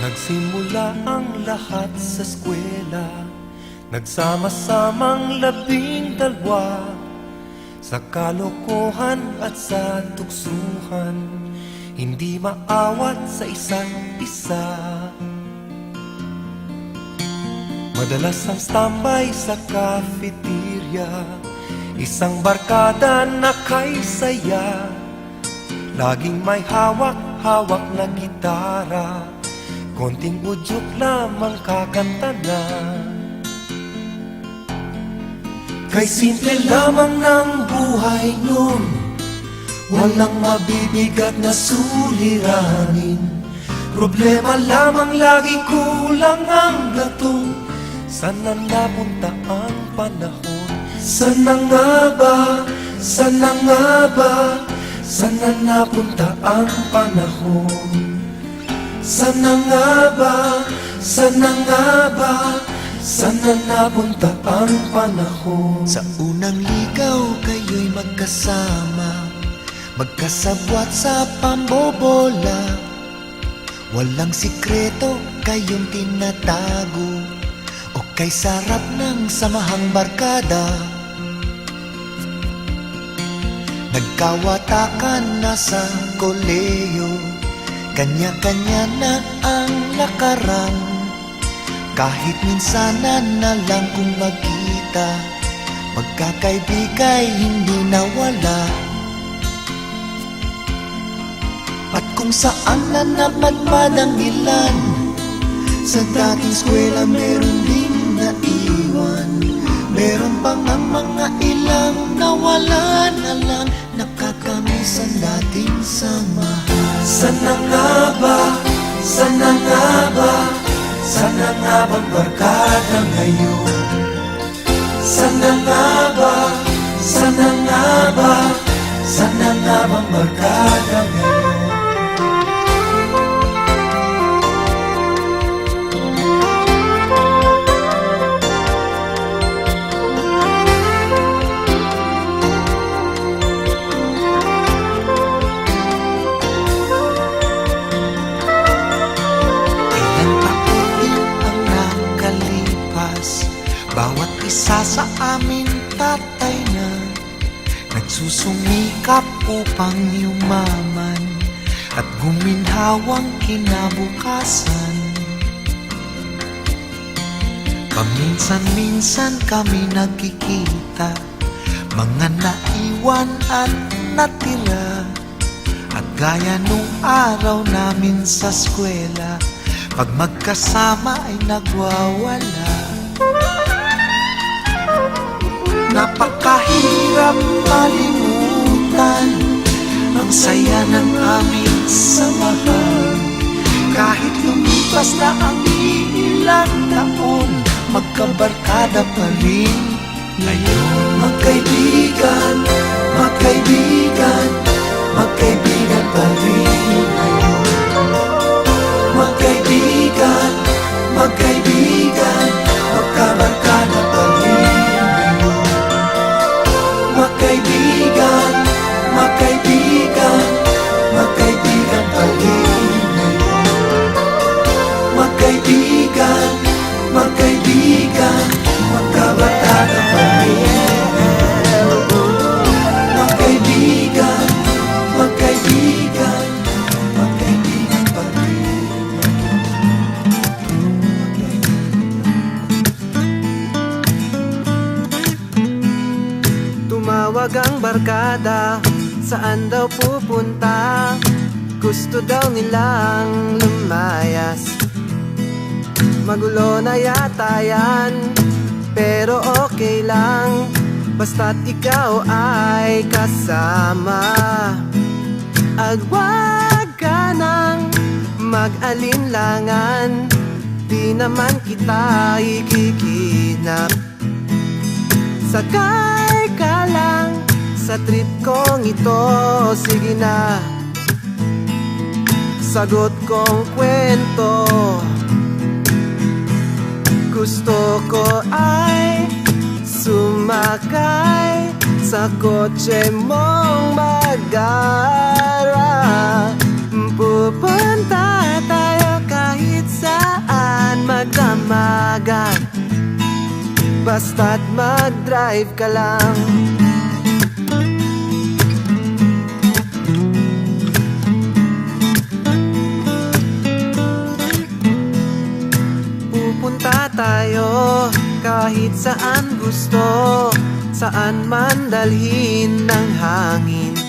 Nagsimula ang lahat sa eskwela, nagsama-samang 12 sa kalokohan at sa tuksuhan, hindi maawat sa isa't isa. Madalas ang standby sa cafeteria, isang barkada na kay saya, laging may hawak-hawak na gitara, konting udyok lamang kakanta na. Kay simple lamang ng buhay nun, walang mabibigat na suliranin. Problema lamang lagi kulang ang gatong, sana napunta ang panahon. Sana nga ba, sana nga ba, sana napunta ang panahon. Sana nga ba, sana nga ba, sana napunta ang panahon. Sa unang ligaw kayo'y magkasama, magkasabwat sa pambobola. Walang sikreto kayong tinatago, o kay sarap ng samahang barkada. Nagkawatakan na sa koleyo, kanya-kanya na ang lakaran. Kahit minsanan na lang kung magkita, magkakaibigay hindi nawala. At kung saan na napadpad ang ilan, sa dating eskwela meron din naiwan. Meron pang ang mga ilang nawala na lang, nakakamiss ang dating samahan. Sana nga ba, sana nga ba, sana nga bang barkada ngayon? Sana nga ba, sana nga ba, sana nga bang barkada ngayon? Bawat isa sa amin tatay na nagsusumikap upang yumaman at guminhawang kinabukasan. Paminsan-minsan kami nagkikita, mga naiwan at natira. At gaya nung araw namin sa eskwela, pag magkasama ay nagwawala. Napakahirap malimutan ang saya ng aming samahan. Kahit lumipas na ang ilang taon, magkabarkada pa rin ngayon. Magkaibigan, magkaibigan, magkaibigan pa rin ngayon. Magkaibigan, magkaibigan, magkabarkada pa rin. Magkaibigan, magkaibigan, magkaibigan pa rin ngayon. Magkaibigan, magkaibigan, magkabarkada pa rin. Magkaibigan, magkaibigan, magkaibigan pa rin. Tumawag ang barkada, saan daw pupunta? Gusto daw nilang lumayas. Magulo na yata yan, pero okay lang, basta't ikaw ay kasama. Agwag ka nang mag-alinlangan, di naman kita ikikinap. Sakay ka lang sa trip kong ito, sige na, sagot kong kwento. Gusto ko ay sumakay sa kotse mong magara. Pupunta tayo kahit sa basta't mag-drive ka lang. Pupunta tayo kahit saan gusto, saan man dalhin ng hangin.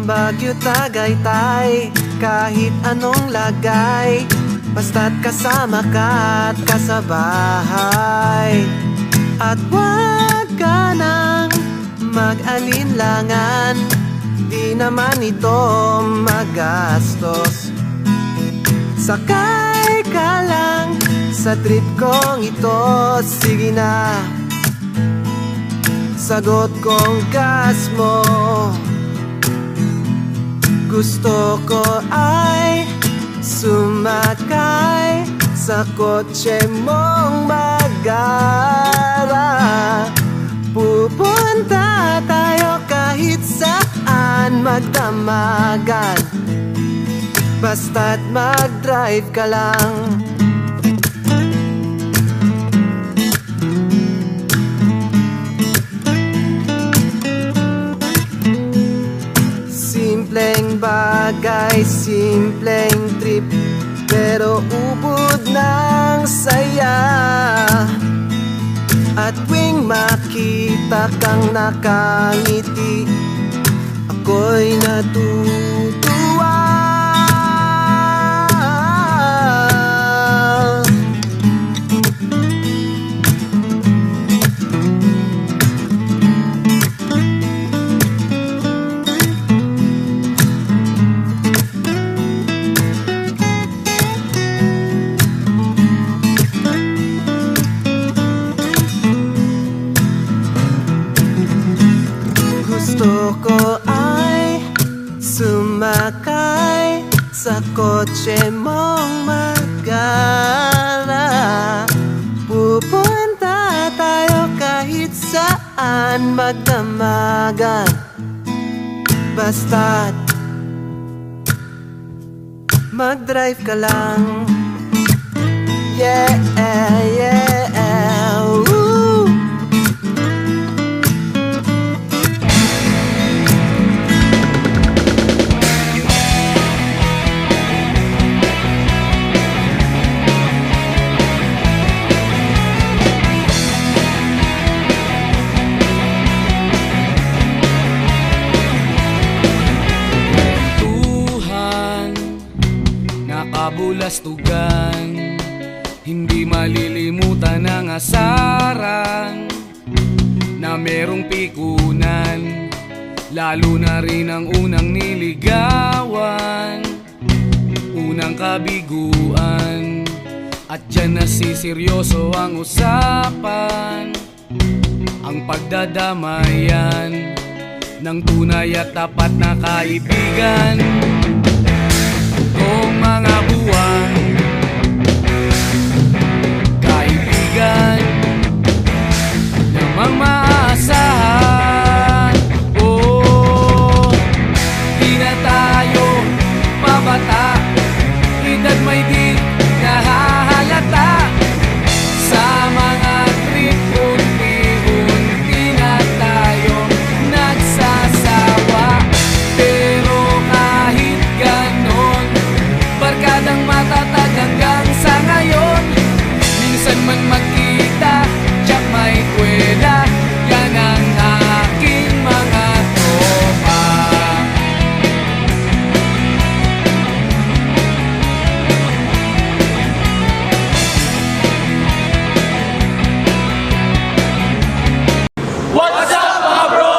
Baguio, Tagaytay, kahit anong lagay, basta't kasama ka at kasabahay. At wag ka nang mag-alinlangan, di naman ito magastos. Sakay ka lang sa trip kong ito, sige na, sagot kong gas mo. Gusto ko ay sumakay sa kotse mong magara. Pupunta tayo kahit saan, magdamagan, basta't mag-drive ka lang. Simpleng bagay, simpleng trip, pero ubod ng saya. At tuwing makita kang nakangiti, ako'y natutuwa. Gusto ko ay sumakay sa kotse mong magara. Pupunta tayo kahit saan, magdamagan, basta't mag-drive ka lang. Yeah, yeah, woo. Nakabulastugan, hindi malilimutan ang asaran na merong pikunan, lalo na rin ang unang niligawan, unang kabiguan. At dyan nasiseryoso ang usapan, ang pagdadamayan ng tunay at tapat na kaibigan. Kung mga buwan, kaibigan namang maaasahan. Oh, di na tayo mabata, edad may di nahahalata. Sa mga trip, unti-unti na tayo nagsasawa. Pero kahit ganon, barkadang matatag hanggang sa ngayon. Minsan man magkita, tsak may kwela, yan ang aking mga tropa. What's up, mga bro?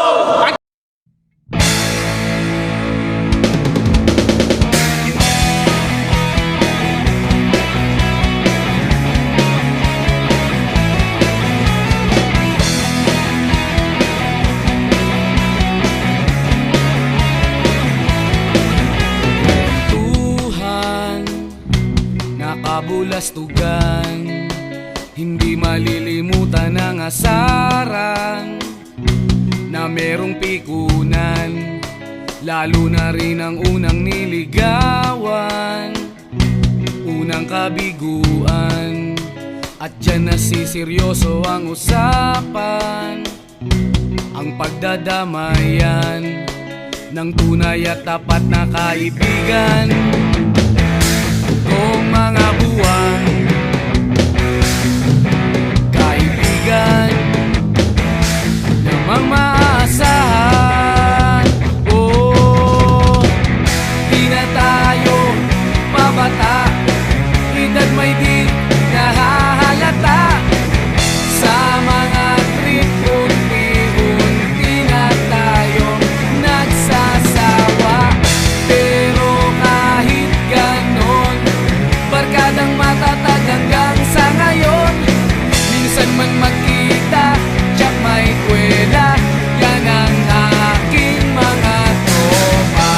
Nakabulastugan, hindi malilimutan ang asaran na merong pikunan, lalo na rin ang unang niligawan, unang kabiguan. At dyan nasiseryoso ang usapan, ang pagdadamayan ng tunay at tapat na kaibigan. Kung mga buwan, kaibigan namang maaasahan. Oh, di na tayo mabata, edad may di nahahalata. Sa mga trip, unti-unti na tayo nagsasawa. Pero kahit ganon, barkadang matatag hanggang sa ngayon. Minsan man magkita, tsak may kwela, yan ang aking mga tropa.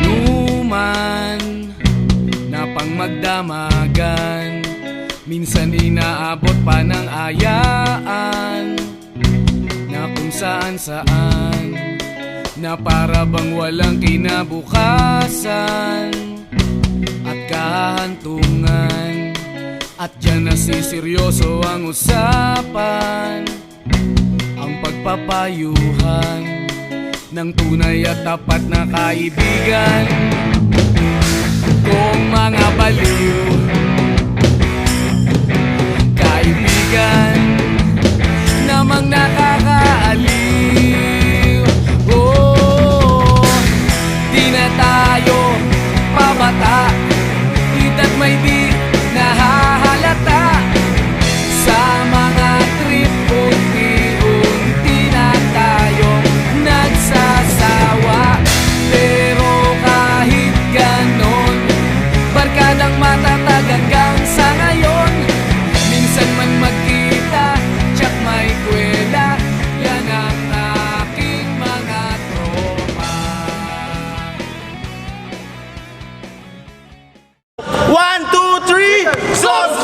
Inuman na pang magdamagan, minsan inaabot pa ng ayaan, na kung saan-saan, na para bang walang kinabukasan at kahantungan. At dyan nasiseryoso ang usapan, ang pagpapayuhan ng tunay at tapat na kaibigan. Kung mga baliw, kaibigan namang nakakaaliw. Oh, di na tayo pabata, edad may di nahahalata. Sa mga trip, unti-unti na tayo nagsasawa. Pero kahit ganon, barkadang matatag hanggang sa ngayon. Minsan man magkita, tsak may kwela, yan ang aking mga tropa. 1, 2, 3, Sauce